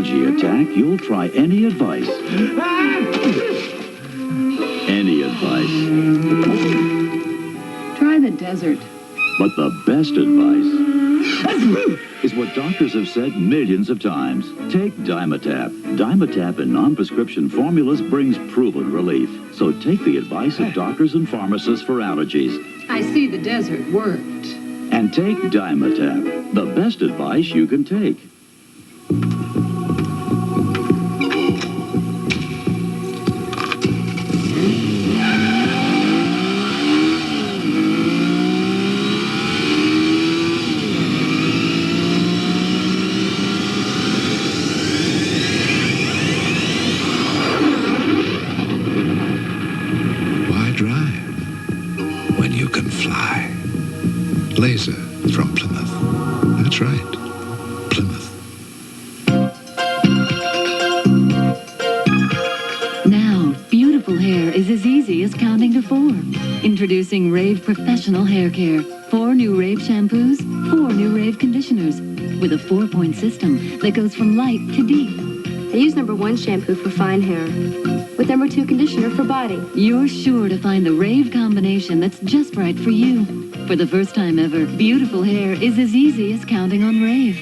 allergy attack, you'll try any advice. Any advice. Try the desert. But the best advice is what doctors have said millions of times. Take Dimetap. Dimetap in non-prescription formulas brings proven relief. So take the advice of doctors and pharmacists for allergies. I see the desert worked. And take Dimetap, the best advice you can take. When you can fly. Laser from Plymouth. That's right, Plymouth. Now, beautiful hair is as easy as counting to 4. Introducing Rave Professional Hair Care. 4 new Rave shampoos, 4 new Rave conditioners. With a 4-point system that goes from light to deep. I use number 1 shampoo for fine hair, with number 2 conditioner for body. You're sure to find the Rave combination that's just right for you. For the first time ever, beautiful hair is as easy as counting on Rave.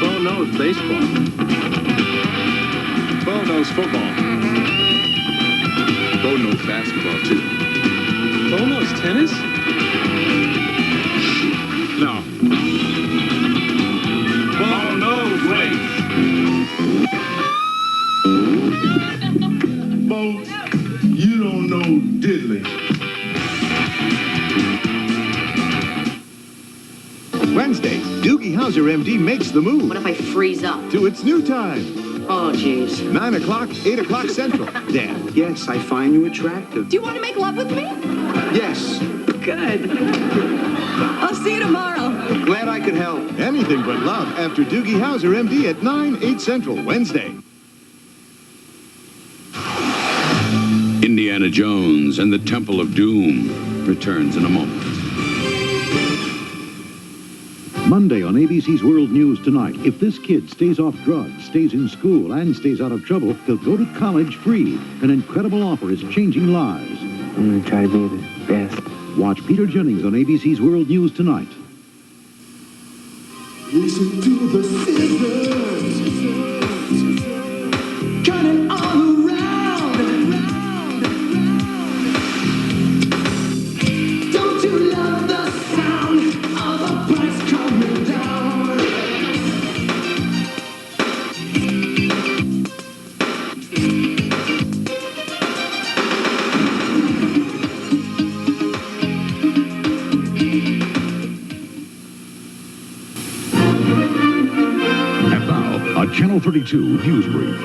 Bo knows baseball. Bo knows football. Bo knows basketball, too. Bo knows tennis? No. Bo knows race. Bo, you don't know diddly. Wednesday, Doogie Howser, MD, makes the move. What if I freeze up? To its new time. Oh, jeez. 9 o'clock, 8 o'clock Central. Dan. Yes, I find you attractive. Do you want to make love with me? Yes. Good. I'll see you tomorrow. Glad I could help. Anything but love after Doogie Howser, MD at 9, 8 Central, Wednesday. Indiana Jones and the Temple of Doom returns in a moment. Monday on ABC's World News Tonight. If this kid stays off drugs, stays in school, and stays out of trouble, he'll go to college free. An incredible offer is changing lives. I'm going to try to be the best. Watch Peter Jennings on ABC's World News Tonight. Listen to the scissors. Turning all around. Don't you love the sound of the price coming down? And now, a Channel 32 news brief.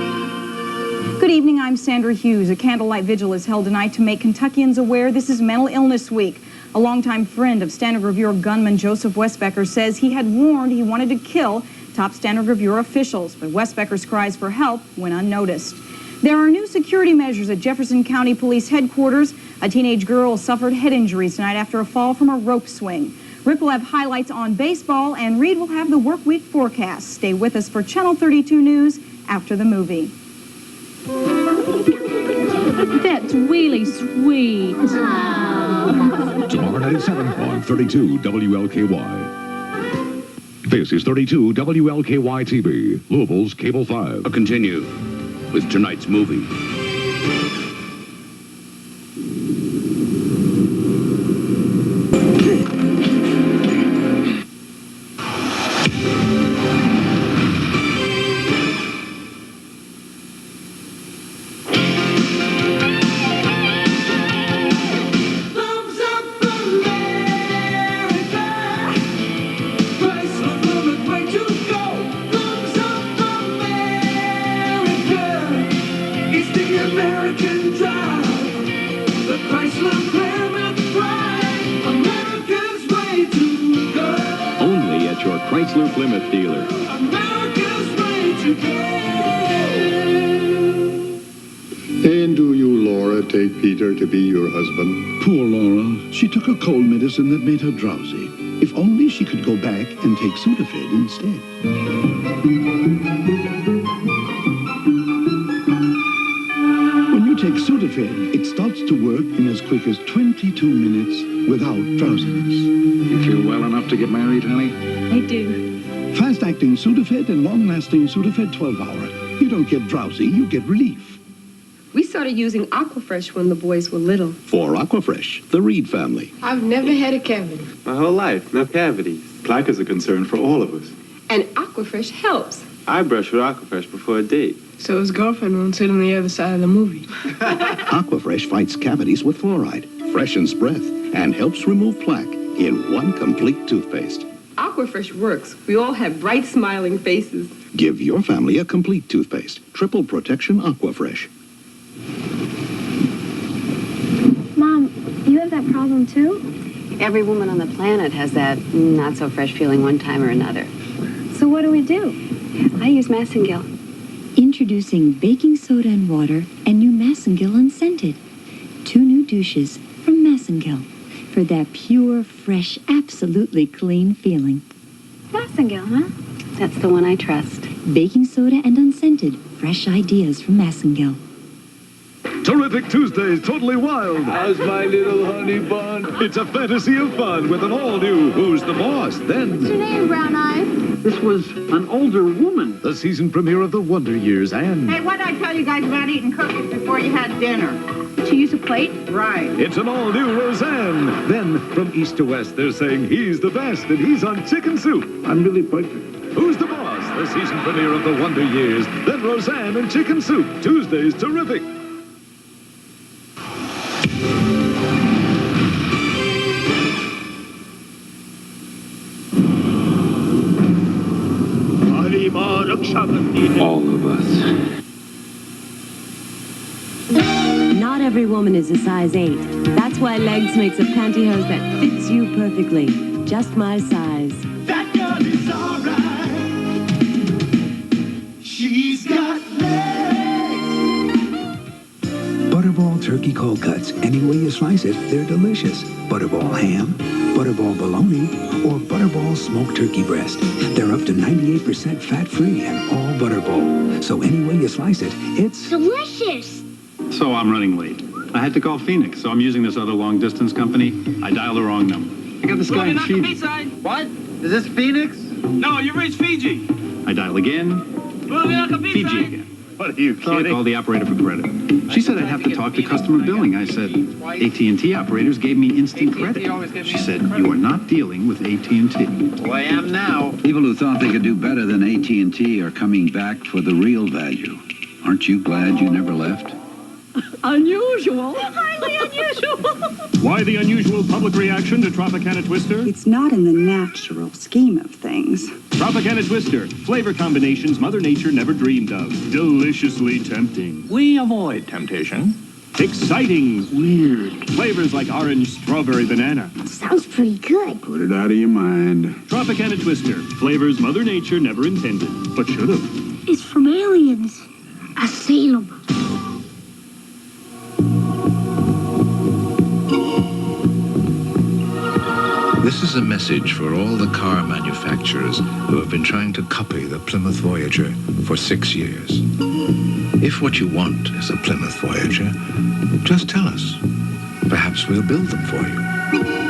Good evening, I'm Sandra Hughes. A candlelight vigil is held tonight to make Kentuckians aware this is Mental Illness Week. A longtime friend of Standard Reviewer gunman Joseph Westbecker says he had warned he wanted to kill top Standard Reviewer officials, but Westbecker's cries for help went unnoticed. There are new security measures at Jefferson County Police Headquarters. A teenage girl suffered head injuries tonight after a fall from a rope swing. Rick will have highlights on baseball, and Reed will have the work week forecast. Stay with us for Channel 32 News after the movie. That's really sweet. Tomorrow night at 7 on 32 WLKY. This is 32 WLKY TV, Louisville's Cable 5. I'll continue with tonight's movie. Only at your Chrysler Plymouth dealer. And do you, Laura, take Peter to be your husband? Poor Laura. She took a cold medicine that made her drowsy. If only she could go back and take Sudafed instead. When you take Sudafed, it starts to work in as quick as 22 minutes without drowsiness. You feel well enough to get married, honey? I do. Fast-acting Sudafed and long-lasting Sudafed 12-hour. You don't get drowsy, you get relief. We started using Aquafresh when the boys were little. For Aquafresh, the Reed family. I've never had a cavity. My whole life, no cavities. Plaque is a concern for all of us. And Aquafresh helps. I brush with Aquafresh before a date. So his girlfriend won't sit on the other side of the movie. Aquafresh fights cavities with fluoride, freshens breath, and helps remove plaque in one complete toothpaste. Aquafresh works. We all have bright, smiling faces. Give your family a complete toothpaste. Triple Protection Aquafresh. Mom, you have that problem too? Every woman on the planet has that not-so-fresh feeling one time or another. So what do we do? I use Massengill. Introducing baking soda and water and new Massengill Unscented. 2 new douches from Massengill for that pure, fresh, absolutely clean feeling. Massengill, huh? That's the one I trust. Baking soda and unscented. Fresh ideas from Massengill. Terrific Tuesdays, totally wild. How's my little honey bun? It's a fantasy of fun with an all-new Who's the Boss? Then... What's your name, Brown Eyes? This was an older woman. The season premiere of The Wonder Years and... Hey, what did I tell you guys about eating cookies before you had dinner? To use a plate? Right. It's an all-new Roseanne. Then, from east to west, they're saying he's the best and he's on Chicken Soup. I'm Billy Piper. Who's the Boss? The season premiere of The Wonder Years. Then Roseanne and Chicken Soup. Tuesdays, terrific. All of us. Not every woman is a size 8. That's why Legs makes a pantyhose that fits you perfectly. Just my size. That girl is alright. She's got legs. Butterball turkey cold cuts. Any way you slice it, they're delicious. Butterball ham, Butterball bologna, or Butterball smoked turkey breast. They're up to 98% fat-free and all Butterball. So any way you slice it, it's delicious. So I'm running late. I had to call Phoenix, so I'm using this other long-distance company. I dialed the wrong number. I got this guy in Fiji. What? Is this Phoenix? No, you reached Fiji. I dial again. Fiji again. What are you So I kidding? called the operator for credit. She said I'd have to talk to customer billing. I said, AT&T operators gave me instant credit. She said, you are not dealing with AT&T. Well, I am now. People who thought they could do better than AT&T are coming back for the real value. Aren't you glad you never left? Unusual. Highly unusual. Why the unusual public reaction to Tropicana Twister? It's not in the natural scheme of things. Tropicana Twister. Flavor combinations Mother Nature never dreamed of. Deliciously tempting. We avoid temptation. Exciting. Weird. Flavors like orange, strawberry, banana. Sounds pretty good. Put it out of your mind. Tropicana Twister. Flavors Mother Nature never intended, but should have. It's from aliens. Asylum. This is a message for all the car manufacturers who have been trying to copy the Plymouth Voyager for 6 years. If what you want is a Plymouth Voyager, just tell us. Perhaps we'll build them for you.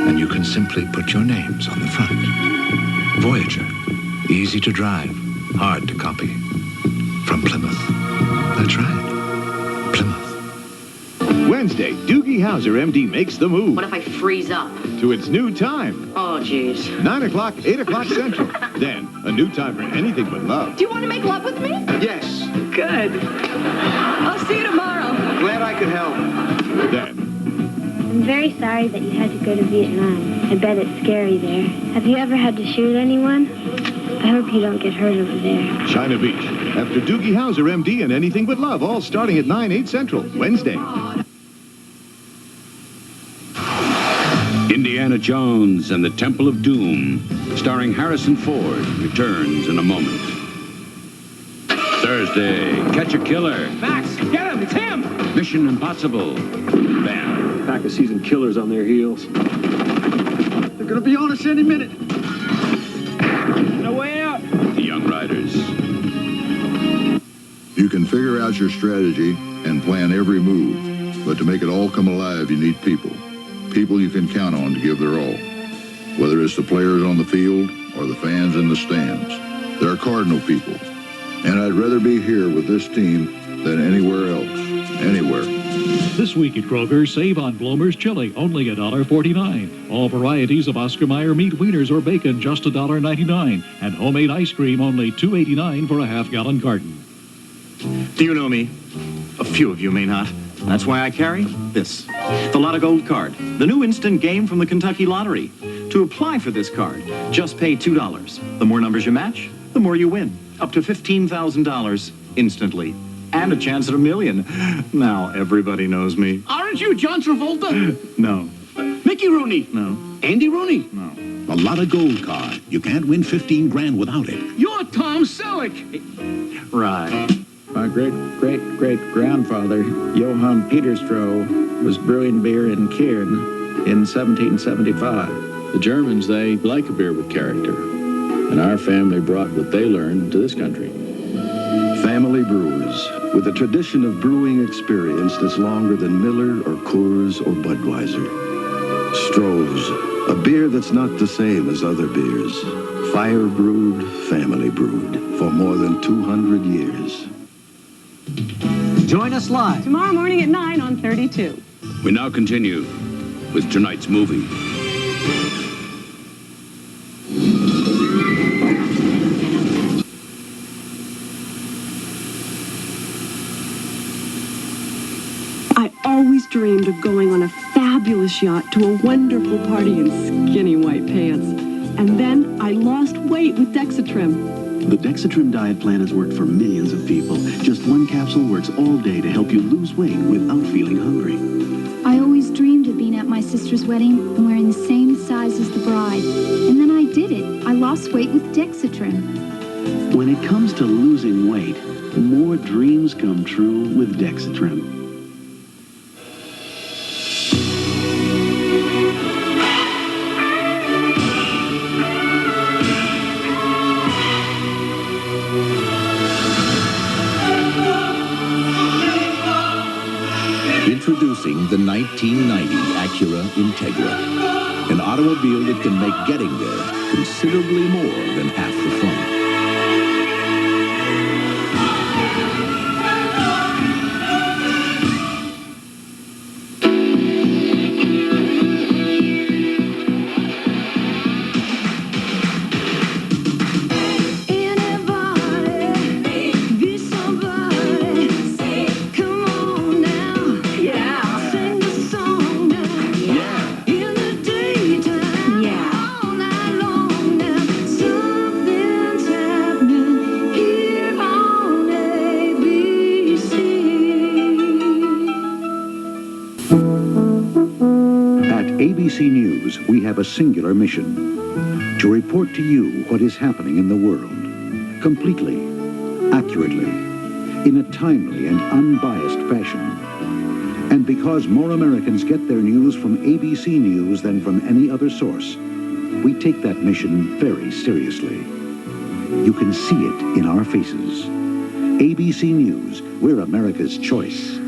And you can simply put your names on the front. Voyager. Easy to drive, hard to copy. From Plymouth. That's right. Plymouth. Wednesday, Doogie Howser, MD, makes the move. What if I freeze up? To its new time. Oh, jeez. 9 o'clock, 8 o'clock Central. Then, a new time for anything but love. Do you want to make love with me? Yes. Good. I'll see you tomorrow. Glad I could help. Then, I'm very sorry that you had to go to Vietnam. I bet it's scary there. Have you ever had to shoot anyone? I hope you don't get hurt over there. China Beach. After Doogie Howser, MD, and Anything But Love, all starting at 9, 8 Central, Wednesday. Indiana Jones and the Temple of Doom, starring Harrison Ford, returns in a moment. Thursday, Catch a Killer. Max, get him! It's him! Mission Impossible. Bam. Pack of seasoned killers on their heels. The They're gonna be on us any minute. No way out. The Young Riders. You can figure out your strategy and plan every move, but to make it all come alive, you need people. People you can count on to give their all. Whether it's the players on the field or the fans in the stands. They're Cardinal people. And I'd rather be here with this team than anywhere else. Anywhere. This week at Kroger, save on Blomer's chili, only $1.49. All varieties of Oscar Mayer meat, wieners, or bacon, just $1.99. And homemade ice cream, only $2.89 for a half-gallon carton. Do you know me? A few of you may not. That's why I carry this. The Lot of Gold card. The new instant game from the Kentucky Lottery. To apply for this card, just pay $2. The more numbers you match, the more you win. Up to $15,000 instantly. And a chance at $1 million. Now everybody knows me. Aren't you John Travolta? No. Mickey Rooney? No. Andy Rooney? No. A Lot of Gold card. You can't win 15 grand without it. You're Tom Selleck. Right. My great-great-great-grandfather, Johann Peterstroh, was brewing beer in Kiern in 1775. The Germans, they like a beer with character. And our family brought what they learned to this country. Family Brewers, with a tradition of brewing experience that's longer than Miller or Coors or Budweiser. Stroh's, a beer that's not the same as other beers. Fire brewed, family brewed, for more than 200 years. Join us live tomorrow morning at 9 on 32. We now continue with tonight's movie. I always dreamed of going on a fabulous yacht to a wonderful party in skinny white pants. And then I lost weight with Dexatrim. The Dexatrim diet plan has worked for millions of people. Just one capsule works all day to help you lose weight without feeling hungry. I always dreamed of being at my sister's wedding and wearing the same size as the bride. And then I did it. I lost weight with Dexatrim. When it comes to losing weight, more dreams come true with Dexatrim. Introducing the 1990 Acura Integra, an automobile that can make getting there considerably more than half the fun. ABC News, we have a singular mission: to report to you what is happening in the world, completely, accurately, in a timely and unbiased fashion. And because more Americans get their news from ABC News than from any other source, we take that mission very seriously. You can see it in our faces. ABC News, we're America's choice.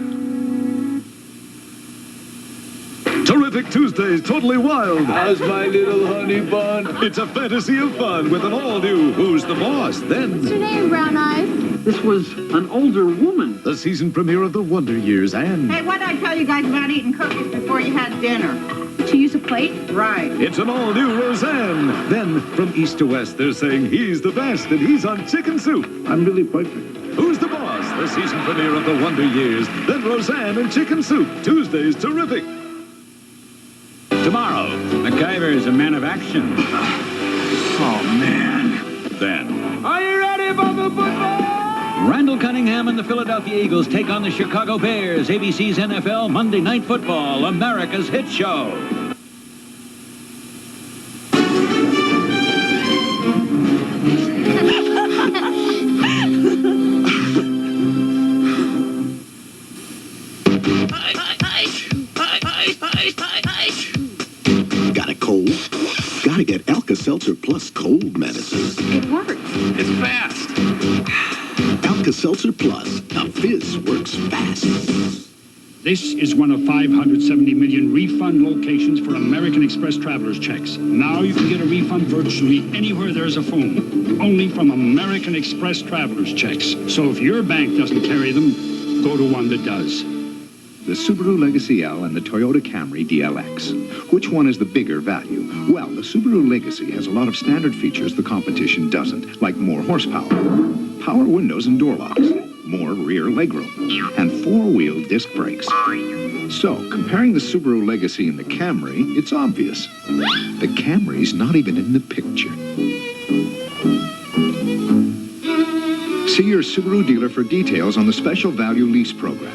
Terrific Tuesdays, totally wild. How's my little honey bun? It's a fantasy of fun with an all-new Who's the Boss? Then... What's your name, Brown Eyes? This was an older woman. The season premiere of The Wonder Years and... Hey, what did I tell you guys about eating cookies before you had dinner? To use a plate? Right. It's an all-new Roseanne. Then, from east to west, they're saying he's the best, and he's on Chicken Soup. I'm Billy Piper. Who's the Boss? The season premiere of The Wonder Years. Then Roseanne and Chicken Soup. Tuesdays, terrific. Tomorrow, MacGyver's a man of action. Oh, man. Then... Are you ready for the football? Randall Cunningham and the Philadelphia Eagles take on the Chicago Bears. ABC's NFL Monday Night Football, America's hit show. Got a cold? gotta get Alka-Seltzer Plus cold medicine. It works. It's fast. Alka-Seltzer Plus. Now fizz works fast. This is one of 570 million refund locations for American Express traveler's checks. Now you can get a refund virtually anywhere there's a phone. Only from American Express traveler's checks. So if your bank doesn't carry them, go to one that does. The Subaru Legacy L and the Toyota Camry DLX. Which one is the bigger value? Well, the Subaru Legacy has a lot of standard features the competition doesn't, like more horsepower, power windows and door locks, more rear legroom, and four-wheel disc brakes. So, comparing the Subaru Legacy and the Camry, it's obvious. The Camry's not even in the picture. See your Subaru dealer for details on the special value lease program.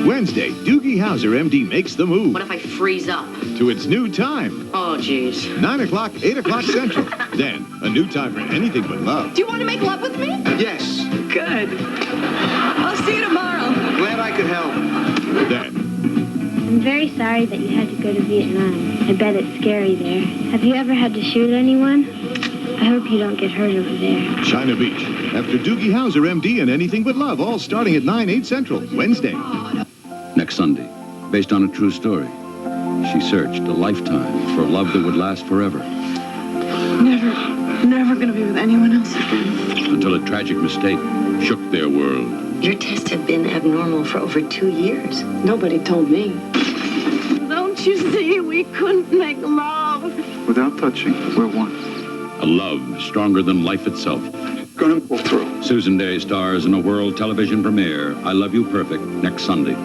Wednesday, Doogie Howser, MD, makes the move. What if I freeze up? To its new time. Oh, jeez. 9 o'clock, 8 o'clock Central. Then, a new time for anything but love. Do you want to make love with me? Yes. Good. I'll see you tomorrow. Glad I could help. Then, I'm very sorry that you had to go to Vietnam. I bet it's scary there. Have you ever had to shoot anyone? I hope you don't get hurt over there. China Beach. After Doogie Howser, MD, and anything but love, all starting at 9, 8 Central, Wednesday. Next Sunday, based on a true story, she searched a lifetime for a love that would last forever. Never gonna be with anyone else again. Until a tragic mistake shook their world. Your tests have been abnormal for over 2 years. Nobody told me. Don't you see? We couldn't make love. Without touching, we're one. A love stronger than life itself. Gonna pull through. Susan Day stars in a world television premiere, I Love You Perfect, next Sunday.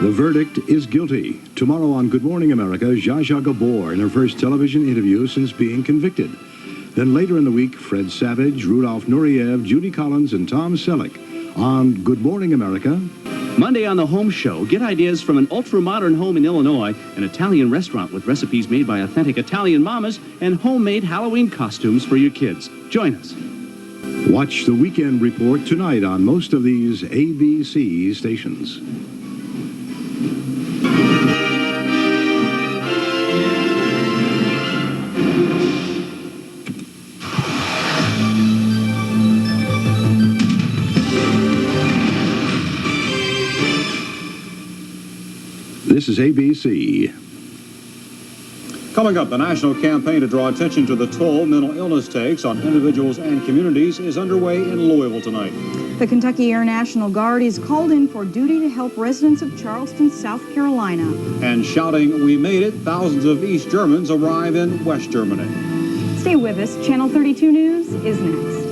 The verdict is guilty. Tomorrow on Good Morning America, Zsa Zsa Gabor in her first television interview since being convicted. Then later in the week, Fred Savage, Rudolph Nureyev, Judy Collins, and Tom Selleck on Good Morning America. Monday on the Home Show, get ideas from an ultra-modern home in Illinois, an Italian restaurant with recipes made by authentic Italian mamas, and homemade Halloween costumes for your kids. Join us. Watch the Weekend Report tonight on most of these ABC stations. This is ABC. Coming up, the national campaign to draw attention to the toll mental illness takes on individuals and communities is underway in Louisville tonight. The Kentucky Air National Guard is called in for duty to help residents of Charleston, South Carolina. And shouting, "We made it," thousands of East Germans arrive in West Germany. Stay with us. Channel 32 News is next.